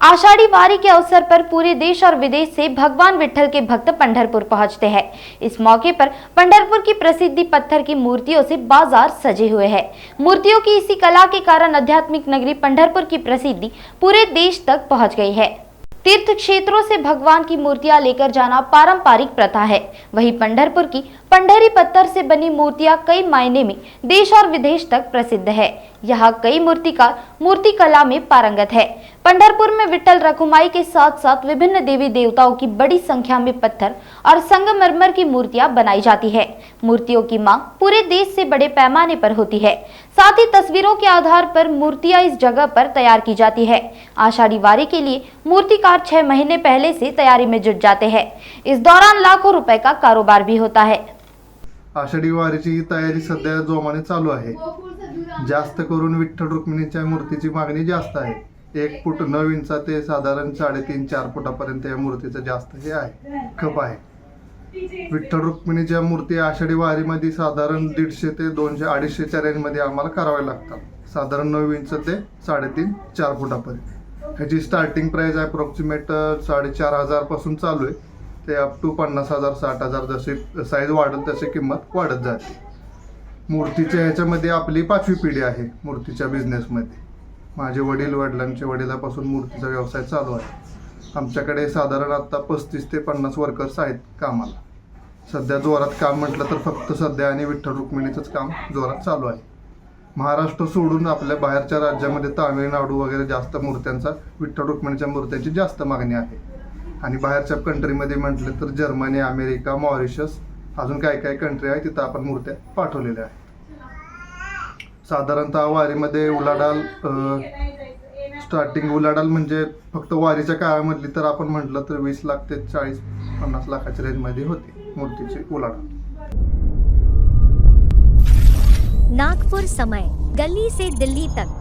आषाढ़ी वारी के अवसर पर पूरे देश और विदेश से भगवान विट्ठल के भक्त पंढरपुर पहुंचते हैं। इस मौके पर पंढरपुर की प्रसिद्धि पत्थर की मूर्तियों से बाजार सजे हुए हैं। मूर्तियों की इसी कला के कारण आध्यात्मिक नगरी पंढरपुर की प्रसिद्धि पूरे देश तक पहुंच गई है। तीर्थ क्षेत्रों से भगवान की मूर्तियां लेकर जाना पारंपरिक प्रथा है। वहीं पंढरपुर की पंढरी पत्थर से बनी मूर्तियां कई मायने में देश और विदेश तक प्रसिद्ध है। यहाँ कई मूर्तिकार मूर्ति कला में पारंगत है। पंढरपुर में विट्ठल रखुमाई के साथ साथ विभिन्न देवी देवताओं की बड़ी संख्या में पत्थर और संगमरमर की मूर्तियां बनाई जाती है। मूर्तियों की मांग पूरे देश से बड़े पैमाने पर होती है। साथ ही तस्वीरों के आधार पर मूर्तियां इस जगह पर तैयार की जाती है। आषाढ़ी वारी के लिए मूर्तिकार 6 महीने पहले से तैयारी में जुट जाते हैं। इस दौरान लाखों रुपए का कारोबार भी होता है। आषाढी वारीची तयारी सध्या जोमाने चालू आहे। जास्त करून विठ्ठल रुक्मिणीच्या मूर्तीची मागणी जास्त आहे। 1 फूट 9 इंचा ते साधारण 3.5-4 फुटापर्यंत या मूर्तीचं जास्त हे आहे, खप आहे। विठ्ठल रुक्मिणीच्या मूर्ती आषाढी वारीमध्ये साधारण 150 ते 200-250च्या रेंजमध्ये आम्हाला कराव्या लागतात। साधारण 9 इंच ते 3.5-4 फुटापर्यंत ह्याची स्टार्टिंग प्राइस अप्रॉक्सिमेट 4,500 पासून चालू आहे ते अप टू 50,000 60,000 जसे साईज वाढेल तसे किंमत वाढत जाते। मूर्तीच्या ह्याच्यामध्ये आपली 5वी पिढी आहे मूर्तीच्या बिझनेसमध्ये। माझे वडिलांच्या वडिलापासून मूर्तीचा व्यवसाय चालू आहे। आमच्याकडे साधारण आता 35 ते 50 वर्कर्स आहेत कामाला। सध्या जोरात काम म्हटलं तर फक्त सध्या आणि विठ्ठल रुक्मिणीचंच काम जोरात चालू आहे। महाराष्ट्र सोडून आपल्या बाहेरच्या राज्यामध्ये तामिळनाडू वगैरे जास्त मूर्त्यांचा विठ्ठल रुक्मिणीच्या मूर्त्यांची जास्त मागणी आहे। आणि बाहेरच्या कंट्रीमध्ये म्हटलं तर जर्मनी, अमेरिका, मॉरिशस अजून काय कंट्री आहे तिथं आपण मूर्त्या पाठवलेल्या आहेत। साधारणतः वारीमध्ये उलाढाल स्टार्टिंग उलाढाल म्हणजे फक्त वारीच्या काळामधली तर आपण म्हटलं तर 20 लाख ते 40-50 लाखाच्या रेंजमध्ये होती मूर्तीची उलाढाल। नागपुर समय, गली से दिल्ली तक।